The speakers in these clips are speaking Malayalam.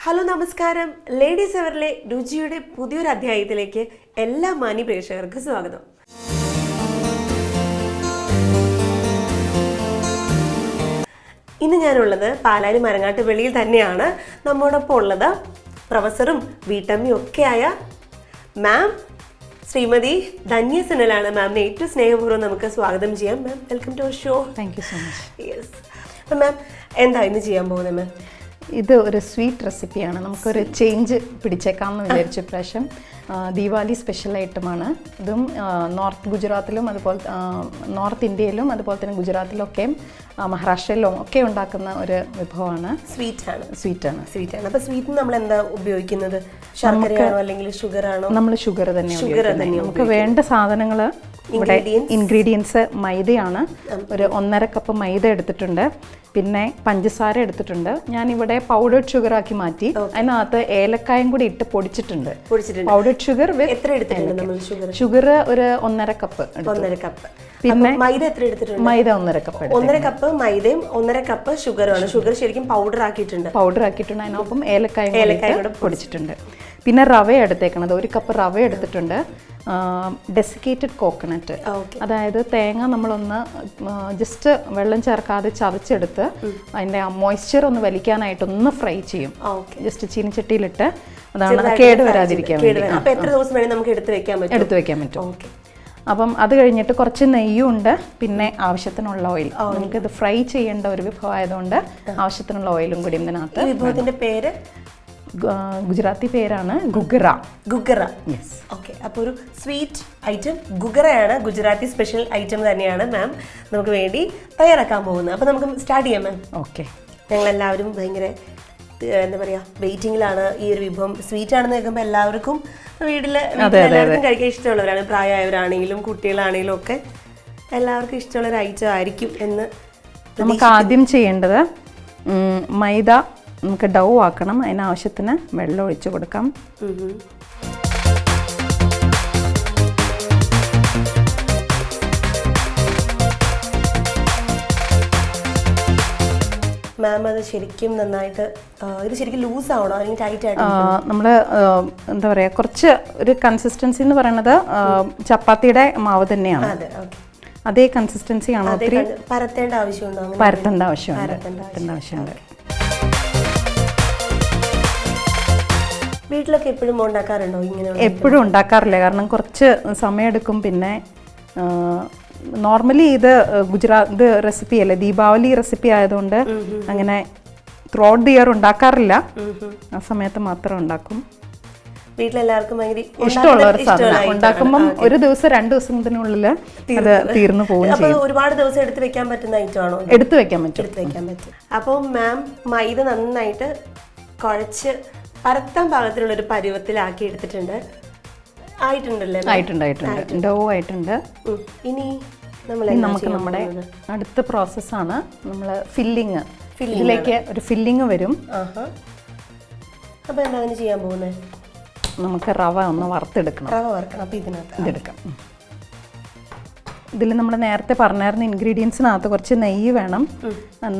ഹലോ നമസ്കാരം. ലേഡീസ് അവറിലെ രുചിയുടെ പുതിയൊരു അധ്യായത്തിലേക്ക് എല്ലാ മാന്യ പ്രേക്ഷകർക്കും സ്വാഗതം. ഇന്ന് ഞാനുള്ളത് പാലാരി മരങ്ങാട്ട് വെളിയിൽ തന്നെയാണ്. നമ്മോടൊപ്പം ഉള്ളത് പ്രൊഫസറും വീട്ടമ്മയും ഒക്കെയായ മാം ശ്രീമതി ധന്യ സനലാണ്. മാമിനെ ഏറ്റവും സ്നേഹപൂർവ്വം നമുക്ക് സ്വാഗതം ചെയ്യാം. Ma'am, welcome to our show. Thank you so much. Yes. അപ്പം മാം, എന്താ ഇന്ന് ചെയ്യാൻ പോകുന്നത് മാം? ഇത് ഒരു സ്വീറ്റ് റെസിപ്പിയാണ്. നമുക്കൊരു ചേഞ്ച് പിടിച്ചേക്കാമെന്ന് വിചാരിച്ച പ്രാവശ്യം ദീപാവലി സ്പെഷ്യൽ ഐറ്റമാണ്. ഇതും നോർത്ത് ഗുജറാത്തിലും അതുപോലെ നോർത്ത് ഇന്ത്യയിലും അതുപോലെ തന്നെ ഗുജറാത്തിലൊക്കെയും മഹാരാഷ്ട്രയിലും ഒക്കെ ഉണ്ടാക്കുന്ന ഒരു വിഭവമാണ്. സ്വീറ്റാണ്. അപ്പോൾ സ്വീറ്റ് നമ്മൾ എന്താ ഉപയോഗിക്കുന്നത്? ശർക്കരയാണോ അല്ലെങ്കിൽ ഷുഗർ ആണോ? നമ്മൾ ഷുഗർ തന്നെ. നമുക്ക് വേണ്ട സാധനങ്ങൾ ഇവിടെ ഇൻഗ്രീഡിയൻസ് മൈദയാണ്. ഒരു 1.5 കപ്പ് മൈദ എടുത്തിട്ടുണ്ട്. പിന്നെ പഞ്ചസാര എടുത്തിട്ടുണ്ട്. ഞാനിവിടെ പൗഡേർഡ് ഷുഗർ ആക്കി മാറ്റി. അതിനകത്ത് ഏലക്കായും കൂടി ഇട്ട് പൊടിച്ചിട്ടുണ്ട്. പൗഡേർഡ് ഷുഗർ ഷുഗർ ഒരു 1.5 കപ്പ്. പിന്നെ മൈദ എത്ര എടുത്തിട്ടുണ്ട്? മൈദ 1.5 കപ്പ്. 1.5 കപ്പ് മൈദയും 1.5 കപ്പ് ഷുഗറുമാണ്. ഷുഗർ ശരിക്കും പൗഡർ ആക്കിയിട്ടുണ്ട്. അതിനൊപ്പം ഏലക്കായും പൊടിച്ചിട്ടുണ്ട്. പിന്നെ റവ എടുത്തേക്കണത് 1 കപ്പ് റവ എടുത്തിട്ടുണ്ട്. ഡെസിക്കേറ്റഡ് കോക്കനട്ട്, അതായത് തേങ്ങ നമ്മളൊന്ന് ജസ്റ്റ് വെള്ളം ചേർക്കാതെ ചതച്ചെടുത്ത് അതിൻ്റെ മോയ്സ്ചർ ഒന്ന് വലിക്കാനായിട്ടൊന്ന് ഫ്രൈ ചെയ്യും. ജസ്റ്റ് ചീനിച്ചട്ടിയിലിട്ട്, അതാണ് കേട് വരാതിരിക്കാൻ വേണ്ടി. എത്ര ദിവസം വേണമെങ്കിൽ നമുക്ക് എടുത്തു വെക്കാൻ പറ്റും. അപ്പം അത് കഴിഞ്ഞിട്ട് കുറച്ച് നെയ്യും ഉണ്ട്. പിന്നെ ആവശ്യത്തിനുള്ള ഓയിൽ. നമുക്കിത് ഫ്രൈ ചെയ്യേണ്ട ഒരു വിഭവം ആയതുകൊണ്ട് ആവശ്യത്തിനുള്ള ഓയിലും കൂടി ഇതിനകത്ത്. വിഭവത്തിന്റെ പേര് ഗുജറാത്തി പേരാണ് ഗുഗറ. യെസ്. ഓക്കെ. അപ്പോൾ ഒരു സ്വീറ്റ് ഐറ്റം ഗുഗറയാണ്. ഗുജറാത്തി സ്പെഷ്യൽ ഐറ്റം തന്നെയാണ് മാം നമുക്ക് വേണ്ടി തയ്യാറാക്കാൻ പോകുന്നത്. അപ്പോൾ നമുക്ക് സ്റ്റാർട്ട് ചെയ്യാം മാം. ഓക്കെ. ഞങ്ങളെല്ലാവരും ഭയങ്കര എന്താ പറയുക, വെയിറ്റിംഗിലാണ്. ഈ ഒരു വിഭവം സ്വീറ്റ് ആണെന്ന് കേൾക്കുമ്പോൾ എല്ലാവർക്കും വീട്ടിലെല്ലാവർക്കും കഴിക്കാൻ ഇഷ്ടമുള്ളവരാണ്. പ്രായമായവരാണെങ്കിലും കുട്ടികളാണെങ്കിലും ഒക്കെ എല്ലാവർക്കും ഇഷ്ടമുള്ളൊരു ഐറ്റം ആയിരിക്കും എന്ന്. നമുക്ക് ആദ്യം ചെയ്യേണ്ടത് മൈദ നമുക്ക് ഡൗ ആക്കണം. അതിനാവശ്യത്തിന് വെള്ളം ഒഴിച്ച് കൊടുക്കാം. മാം, അത് ശരിക്കും നന്നായിട്ട് ഇത് ശരിക്കും ലൂസ് ആവണോ അല്ലെങ്കിൽ ടൈറ്റ് ആയിട്ട്? നമ്മൾ എന്താ പറയുക, കുറച്ച് ഒരു കൺസിസ്റ്റൻസി എന്ന് പറയുന്നത് ചപ്പാത്തിയുടെ മാവ് തന്നെയാണ്. അതേ കൺസിസ്റ്റൻസി ആണോ? ഒത്തിരി പരത്തേണ്ട ആവശ്യമുണ്ടോ? പരത്തേണ്ട ആവശ്യമുണ്ട്. വീട്ടിലൊക്കെ എപ്പോഴും ഉണ്ടാക്കാറുണ്ടോ ഇങ്ങനെ? എപ്പോഴും ഉണ്ടാക്കാറില്ല, കാരണം കുറച്ച് സമയമെടുക്കും. പിന്നെ നോർമലി ഇത് ഗുജറാത്ത് റെസിപ്പി അല്ലേ, ദീപാവലി റെസിപ്പി ആയതുകൊണ്ട് അങ്ങനെ ത്രൂ ഔട്ട് ദി ഇയർ ഉണ്ടാക്കാറില്ല. ആ സമയത്ത് മാത്രം ഉണ്ടാക്കും. വീട്ടിലെല്ലാവർക്കും ഭയങ്കര ഇഷ്ടമുള്ള ഒരു സാധനം. ഉണ്ടാക്കുമ്പം ഒരു ദിവസം 2 ദിവസത്തിനുള്ളിൽ അത് തീർന്നു പോകും. ഒരുപാട് ദിവസം എടുത്തു വെക്കാൻ പറ്റുന്ന ഐറ്റം ആണോ? എടുത്തു വെക്കാൻ പറ്റും. അപ്പോൾ മാം മൈദ നന്നായിട്ട് കുഴച്ച് പരത്താൻ പാകത്തിലുള്ള ഒരു പരുവത്തിലാക്കി എടുത്തിട്ടുണ്ട്. ആയിട്ടുണ്ടല്ലേ? ആയിട്ടുണ്ട്. ഡോ ആയിട്ടുണ്ട്. ഇനി നമുക്ക് നമ്മുടെ അടുത്ത പ്രോസസ്സാണ്. നമ്മൾ ഇതിലേക്ക് ഒരു ഫില്ലിങ് വരും. അപ്പോൾ എന്താണ് ചെയ്യാൻ പോകുന്നത്? നമുക്ക് റവ ഒന്ന് വറുത്തെടുക്കണം. അപ്പോൾ ഇതെടുക്കാം. ഇതിൽ നമ്മൾ നേരത്തെ പറഞ്ഞായിരുന്ന ഇൻഗ്രീഡിയൻസിനകത്ത് കുറച്ച് നെയ്യ് വേണം.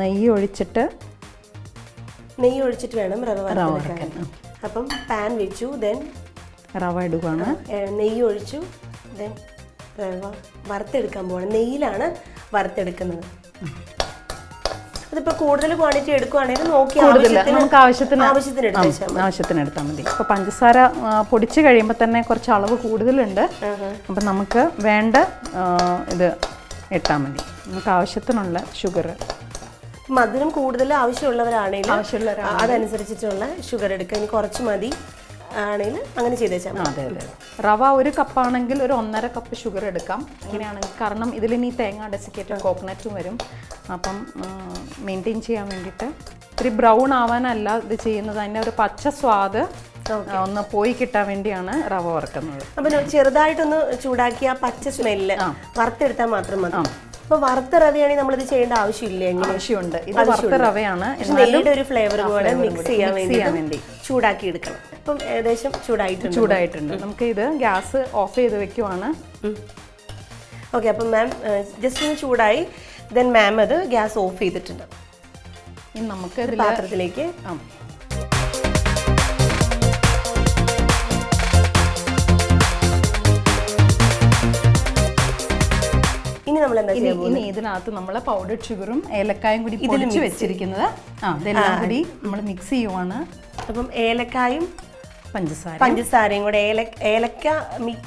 നെയ്യ് ഒഴിച്ചിട്ട് വേണം റവ വറുക്കാൻ. അപ്പം പാൻ വെച്ചു, ദെൻ റവ ഇടുകയാണ്. നെയ്യ് ഒഴിച്ചു, ദെൻ റവ വറുത്തെടുക്കാൻ പോവാണ്. നെയ്യിലാണ് വറുത്തെടുക്കുന്നത്. അതിപ്പോൾ കൂടുതൽ ക്വാണ്ടിറ്റി എടുക്കുകയാണെങ്കിൽ നോക്കി നമുക്ക് ആവശ്യത്തിന് എടുത്താൽ മതി. ഇപ്പോൾ പഞ്ചസാര പൊടിച്ച് കഴിയുമ്പോൾ തന്നെ കുറച്ച് അളവ് കൂടുതലുണ്ട്. അപ്പം നമുക്ക് വേണ്ട ഇത് ഇട്ടാൽ മതി. നമുക്ക് ആവശ്യത്തിനുള്ള ഷുഗർ, മധുരം കൂടുതൽ ആവശ്യമുള്ളവരാണെങ്കിൽ അതനുസരിച്ചിട്ടുള്ള ഷുഗർ എടുക്കുക. ഇനി കുറച്ച് മതി ആണെങ്കിൽ അങ്ങനെ ചെയ്തേച്ചാൽ. അതെ. റവ 1 കപ്പാണെങ്കിൽ ഒരു 1.5 കപ്പ് ഷുഗർ എടുക്കാം. അങ്ങനെയാണെങ്കിൽ, കാരണം ഇതിലിനി തേങ്ങ ഡെസിക്കേറ്റഡ് കോക്കനറ്റും വരും. അപ്പം മെയിൻറ്റെയിൻ ചെയ്യാൻ വേണ്ടിയിട്ട് ഇത്തിരി ബ്രൗൺ ആവാനല്ല ഇത് ചെയ്യുന്നത്, അതിൻ്റെ ഒരു പച്ച സ്വാദ് ഒന്ന് പോയി കിട്ടാൻ വേണ്ടിയാണ് റവ വറുക്കുന്നത്. അപ്പം ചെറുതായിട്ടൊന്ന് ചൂടാക്കി ആ പച്ച സ്മെല്ല് വറുത്തെടുത്താൽ മാത്രം മതി. അപ്പോൾ വറുത്ത റവയാണെങ്കിൽ നമ്മളിത് ചെയ്യേണ്ട ആവശ്യമില്ല? ആവശ്യമുണ്ട്. ഇത് വറുത്ത റവയാണ്. നെയ്യുടെ ഒരു ഫ്ലേവർ കൂടെ മിക്സ് ചെയ്യാൻ വേണ്ടി ചൂടാക്കി എടുക്കണം. അപ്പം ഏകദേശം ചൂടായിട്ടുണ്ട്. നമുക്ക് ഇത് ഗ്യാസ് ഓഫ് ചെയ്ത് വെക്കുവാണ്. ഓക്കെ. അപ്പം മാം ജസ്റ്റ് ഒന്ന് ചൂടായി, ദെൻ മാം അത് ഗ്യാസ് ഓഫ് ചെയ്തിട്ടുണ്ട്. ഇനി നമുക്ക് പാത്രത്തിലേക്ക് ഇനി ഇതിനകത്ത് നമ്മൾ പൗഡർ ഷുഗറും ഏലക്കായും കൂടി പൊടിച്ച് വെച്ചിരിക്കുന്നത് ഇതെല്ലാം കൂടി നമ്മൾ മിക്സ് ചെയ്യുവാണ്. അപ്പം ഏലക്കായും പഞ്ചസാരയും കൂടെ ഏലക്ക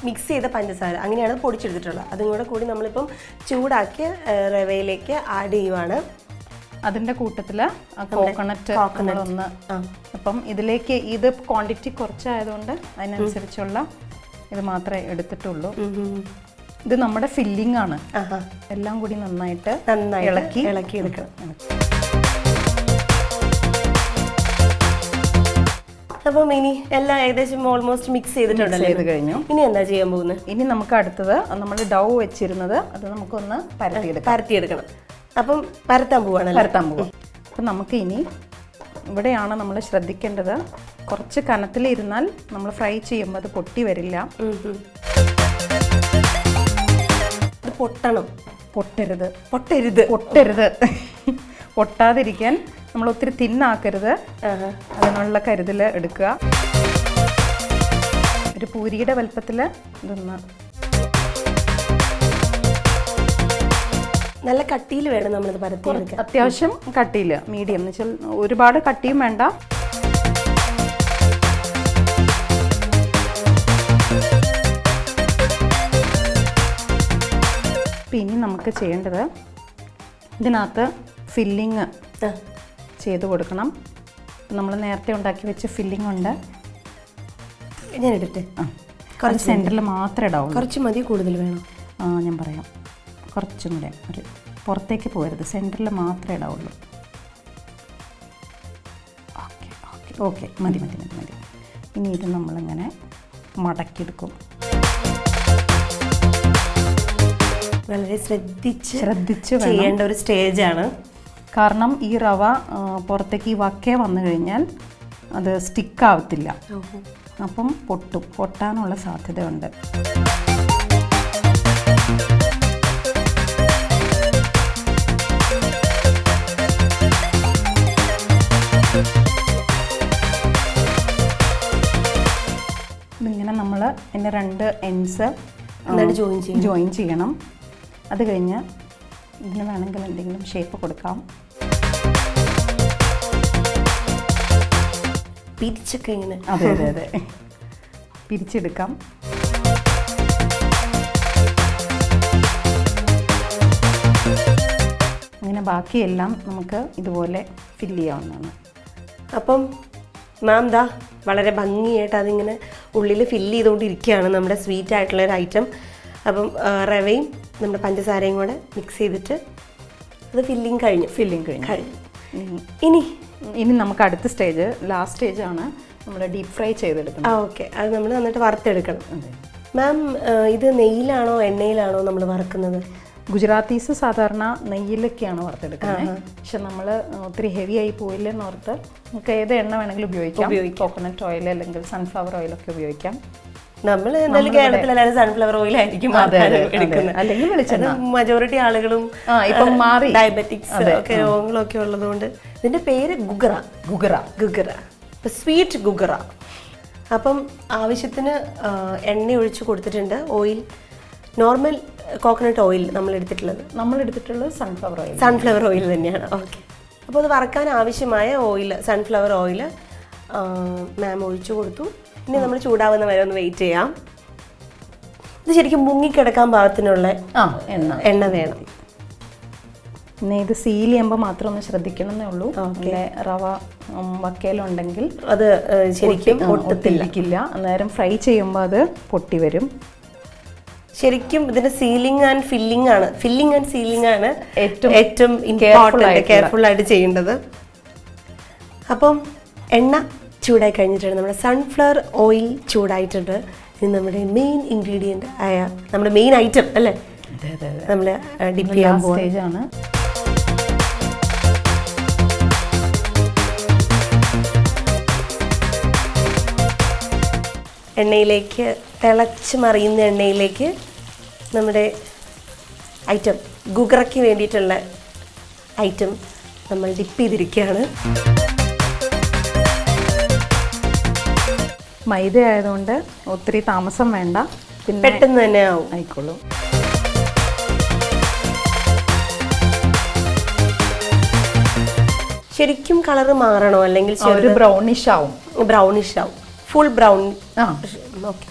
മിക്സ് ചെയ്ത പഞ്ചസാര അങ്ങനെയാണ് പൊടിച്ചെടുത്തിട്ടുള്ളത്. അതും കൂടി നമ്മളിപ്പം ചൂടാക്കിയ റവയിലേക്ക് ആഡ് ചെയ്യുവാണ്. അതിൻ്റെ കൂട്ടത്തിൽ കോക്കനട്ട് ഒന്ന് അപ്പം ഇതിലേക്ക് ഇത് ക്വാണ്ടിറ്റി കുറച്ചായതുകൊണ്ട് അതിനനുസരിച്ചുള്ള ഇത് മാത്രമേ എടുത്തിട്ടുള്ളൂ. ഇത് നമ്മുടെ ഫില്ലിംഗ് ആണ്. എല്ലാം കൂടി നന്നായിട്ട് ഇളക്കി എടുക്കണം. അപ്പം ഇനി എല്ലാം ഏകദേശം ഓൾമോസ്റ്റ് മിക്സ് ചെയ്തിട്ടുണ്ടല്ലോ. ചെയ്ത് കഴിഞ്ഞു. ഇനി എന്താ ചെയ്യാൻ പോകുന്നത്? ഇനി നമുക്ക് അടുത്തത് നമ്മൾ ഡൗ വെച്ചിരുന്നത് അത് നമുക്കൊന്ന് പരത്തിയെടുക്കണം. അപ്പം പരത്താൻ പോവാം. അപ്പം നമുക്ക് ഇനി ഇവിടെയാണ് നമ്മൾ ശ്രദ്ധിക്കേണ്ടത്. കുറച്ച് കനത്തിലിരുന്നാൽ നമ്മൾ ഫ്രൈ ചെയ്യുമ്പോൾ അത് പൊട്ടി വരില്ല. പൊട്ടരുത് പൊട്ടാതിരിക്കാൻ നമ്മൾ ഒത്തിരി തിന്നാക്കരുത്. അതിനുള്ള കരുതൽ എടുക്കുക. ഒരു പൂരിയുടെ വലുപ്പത്തിൽ ഇതൊന്ന് നല്ല കട്ടിയിൽ വേണം നമ്മളിത് പരത്തിയെടുക്കാൻ. അത്യാവശ്യം കട്ടിയിൽ, മീഡിയം എന്ന് വെച്ചാൽ ഒരുപാട് കട്ടിയും വേണ്ട. ഇനി നമുക്ക് ചെയ്യേണ്ടത് ഇതിനകത്ത് ഫില്ലിങ് ചെയ്ത് കൊടുക്കണം. നമ്മൾ നേരത്തെ ഉണ്ടാക്കി വെച്ച ഫില്ലിംഗ് ഉണ്ട്. ഞാൻ എടുത്ത് കുറച്ച് സെൻറ്ററിൽ മാത്രമേ ഇടാവുള്ളൂ. കുറച്ച് മതി, കൂടുതൽ വേണം? ഞാൻ പറയാം. കുറച്ചും കൂടെ ഒരു പുറത്തേക്ക് പോകരുത്, സെൻറ്ററിൽ മാത്രമേ ഇടാവുള്ളൂ. ഓക്കെ മതി. ഇനി ഇത് നമ്മളിങ്ങനെ മടക്കിയെടുക്കും. വളരെ ശ്രദ്ധിച്ച് ചെയ്യേണ്ട ഒരു സ്റ്റേജാണ്. കാരണം ഈ റവ പുറത്തേക്ക് ഈ വക്കേ വന്നു കഴിഞ്ഞാൽ അത് സ്റ്റിക്കാവത്തില്ല. അപ്പം പൊട്ടാനുള്ള സാധ്യതയുണ്ട്. ഇതിങ്ങനെ നമ്മൾ ഇതിൻ്റെ 2 എൻഡ്സ് ജോയിൻ ചെയ്യണം. അത് കഴിഞ്ഞ് ഇതിന് വേണമെങ്കിൽ എന്തെങ്കിലും ഷേപ്പ് കൊടുക്കാം. പിരിച്ചൊക്കെ ഇങ്ങനെ അതെ പിരിച്ചെടുക്കാം. അങ്ങനെ ബാക്കിയെല്ലാം നമുക്ക് ഇതുപോലെ ഫില്ല് ചെയ്യാവുന്നതാണ്. അപ്പം മാം ദാ വളരെ ഭംഗിയായിട്ട് അതിങ്ങനെ ഉള്ളിൽ ഫില്ല് ചെയ്തുകൊണ്ടിരിക്കുകയാണ് നമ്മുടെ സ്വീറ്റ് ആയിട്ടുള്ളൊരു ഐറ്റം. അപ്പം റവയും നമ്മുടെ പഞ്ചസാരയും കൂടെ മിക്സ് ചെയ്തിട്ട് അത് ഫില്ലിങ് കഴിഞ്ഞു. ഇനി നമുക്ക് അടുത്ത സ്റ്റേജ്, ലാസ്റ്റ് സ്റ്റേജാണ് നമ്മൾ ഡീപ്പ് ഫ്രൈ ചെയ്തെടുക്കണം. ഓക്കെ, അത് നമ്മൾ നന്നായിട്ട് വറുത്തെടുക്കണം. മാം ഇത് നെയ്യിലാണോ എണ്ണയിലാണോ നമ്മൾ വറുക്കുന്നത്? ഗുജറാത്തീസ് സാധാരണ നെയ്യിലൊക്കെയാണ് വറുത്തെടുക്കുന്നത്. പക്ഷെ നമ്മൾ ഒത്തിരി ഹെവി ആയി പോയില്ലെന്ന് ഓർത്ത് നമുക്ക് ഏത് എണ്ണ വേണമെങ്കിലും ഉപയോഗിക്കാം. കോക്കനട്ട് ഓയിൽ അല്ലെങ്കിൽ സൺഫ്ലവർ ഓയിലൊക്കെ ഉപയോഗിക്കാം. നമ്മൾ എന്തായാലും കേരളത്തിലെല്ലാവരും സൺഫ്ലവർ ഓയിലായിരിക്കും എടുക്കുന്നത്, അല്ലെങ്കിൽ വെളിച്ചെണ്ണ. മജോറിറ്റി ആളുകളും ഇപ്പം മാറി, ഡയബറ്റിക്സ് ഒക്കെ രോഗങ്ങളൊക്കെ ഉള്ളതുകൊണ്ട്. ഇതിന്റെ പേര് ഗുഗറ, സ്വീറ്റ് ഗുഗറ. അപ്പം ആവശ്യത്തിന് എണ്ണ ഒഴിച്ച് കൊടുത്തിട്ടുണ്ട്. ഓയിൽ നോർമൽ കോക്കനട്ട് ഓയിൽ നമ്മൾ എടുത്തിട്ടുള്ളത് സൺഫ്ലവർ ഓയിൽ തന്നെയാണ്. ഓക്കെ, അപ്പോൾ അത് വറക്കാൻ ആവശ്യമായ ഓയിൽ, സൺഫ്ലവർ ഓയിൽ മാം ഒഴിച്ചു കൊടുത്തു. ഇനി നമ്മൾ ചൂടാവുന്ന വരെ ഒന്ന് വെയിറ്റ് ചെയ്യാം. ഇത് ശരിക്കും മുങ്ങിക്കിടക്കാൻ പാകത്തിനുള്ള എണ്ണ വേണം. പിന്നെ ഇത് സീൽ ചെയ്യുമ്പോൾ മാത്രം ഒന്ന് ശ്രദ്ധിക്കണമെന്നേ ഉള്ളൂ. റവ വക്കയിലുണ്ടെങ്കിൽ അത് ശരിക്കും ഒട്ടില്ല. അന്നേരം ഫ്രൈ ചെയ്യുമ്പോൾ അത് പൊട്ടി വരും. ശരിക്കും ഇതിന്റെ സീലിംഗ് ആൻഡ് ഫില്ലിംഗ് ആണ് ഏറ്റവും ഇമ്പോർട്ടൻറ്റ്, കെയർഫുൾ ആയിട്ട് ചെയ്യേണ്ടത്. അപ്പം എണ്ണ ചൂടായി കഴിഞ്ഞിട്ടുണ്ട്. നമ്മുടെ സൺഫ്ലവർ ഓയിൽ ചൂടായിട്ടുണ്ട്. ഇനി നമ്മുടെ മെയിൻ ഇൻഗ്രീഡിയൻ്റ് ആയ നമ്മുടെ മെയിൻ ഐറ്റം അല്ലേ, നമ്മൾ ഡിപ്പ് ചെയ്യാൻ സ്റ്റേജാണ്. എണ്ണയിലേക്ക്, തിളച്ച് മറിയുന്ന എണ്ണയിലേക്ക് നമ്മുടെ ഐറ്റം, ഗുഗറയ്ക്ക് വേണ്ടിയിട്ടുള്ള ഐറ്റം നമ്മൾ ഡിപ്പ് ചെയ്തിരിക്കുകയാണ്. മൈദ ആയതുകൊണ്ട് ഒത്തിരി താമസം വേണ്ട, പിന്നെ പെട്ടെന്ന് തന്നെ ആയിക്കോളും. ശരിക്കും കളർ മാറണോ അല്ലെങ്കിൽ ഒരു ബ്രൗണിഷ് ആവും. ബ്രൗണിഷ് ആവും, ഫുൾ ബ്രൗൺ. ഓക്കെ.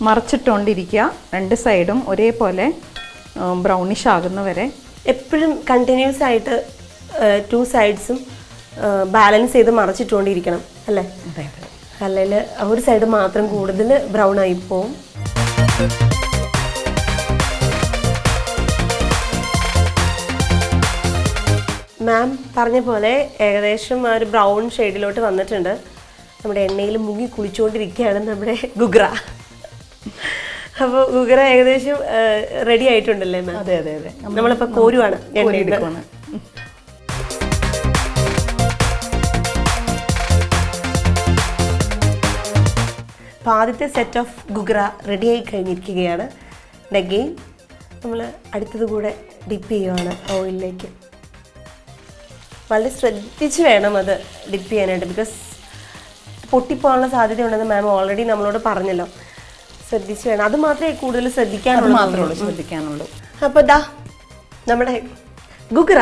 മറച്ചിട്ടുകൊണ്ടിരിക്കുക, 2 സൈഡും ഒരേപോലെ ബ്രൗണിഷ് ആകുന്നവരെ. എപ്പോഴും കണ്ടിന്യൂസ് ആയിട്ട് 2 സൈഡ്സും ബാലൻസ് ചെയ്ത് മറച്ചിട്ടുകൊണ്ടിരിക്കണം അല്ലേ? അല്ലെങ്കിൽ ഒരു സൈഡ് മാത്രം കൂടുതൽ ബ്രൗൺ ആയി പോവും. മാം പറഞ്ഞ പോലെ ഏകദേശം ആ ഒരു ബ്രൗൺ ഷെയ്ഡിലോട്ട് വന്നിട്ടുണ്ട്. നമ്മുടെ എണ്ണയിൽ മുങ്ങി കുളിച്ചുകൊണ്ടിരിക്കുകയാണ് നമ്മുടെ ഗുഗ്ര. അപ്പോൾ ഗുഗ്ര ഏകദേശം റെഡി ആയിട്ടുണ്ടല്ലേ മാം? അതെ അതെ അതെ. നമ്മളിപ്പോൾ കോരുവാണ്. അപ്പോൾ ആദ്യത്തെ സെറ്റ് ഓഫ് ഗുഗ്ര റെഡിയായി കഴിഞ്ഞിരിക്കുകയാണ്. അഗെയിൻ നമ്മൾ അടുത്തത് കൂടെ ഡിപ്പ് ചെയ്യുവാണ് ഓയിലിലേക്ക്. വളരെ ശ്രദ്ധിച്ച് വേണം അത് ഡിപ്പ് ചെയ്യാനായിട്ട്, ബിക്കോസ് പൊട്ടിപ്പോകാനുള്ള സാധ്യതയുണ്ടെന്ന് മാം ഓൾറെഡി നമ്മളോട് പറഞ്ഞല്ലോ. ശ്രദ്ധിച്ച് വേണം, അത് മാത്രമേ കൂടുതൽ ശ്രദ്ധിക്കാനുള്ളൂ. അപ്പോൾ ദാ നമ്മുടെ ഗുഗ്ര,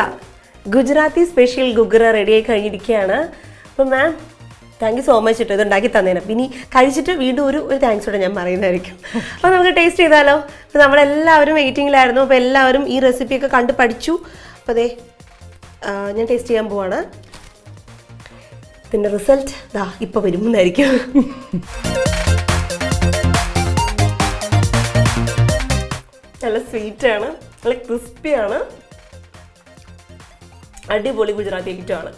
ഗുജറാത്തി സ്പെഷ്യൽ ഗുഗ്ര റെഡിയായി കഴിഞ്ഞിരിക്കുകയാണ്. അപ്പോൾ ma'am thank you so much കേട്ടോ ഇത് ഉണ്ടാക്കി തന്നേനെ. പിന്നെ കഴിച്ചിട്ട് വീണ്ടും ഒരു താങ്ക്സ് കൂടെ ഞാൻ പറയുന്നതായിരിക്കും. അപ്പോൾ നമുക്ക് ടേസ്റ്റ് ചെയ്താലോ? അപ്പോൾ നമ്മളെല്ലാവരും വെയിറ്റിങ്ങിലായിരുന്നു. അപ്പോൾ എല്ലാവരും ഈ റെസിപ്പിയൊക്കെ കണ്ട് പഠിച്ചു. അപ്പോൾ അതെ ഞാൻ ടേസ്റ്റ് ചെയ്യാൻ പോവാണ്. ഇതിൻ്റെ റിസൾട്ട് ദാ ഇപ്പോൾ വരുമെന്നായിരിക്കും. നല്ല സ്വീറ്റാണ്, നല്ല ക്രിസ്പിയാണ്, അടിപൊളി ഗുജറാത്തി ഐറ്റമാണ്.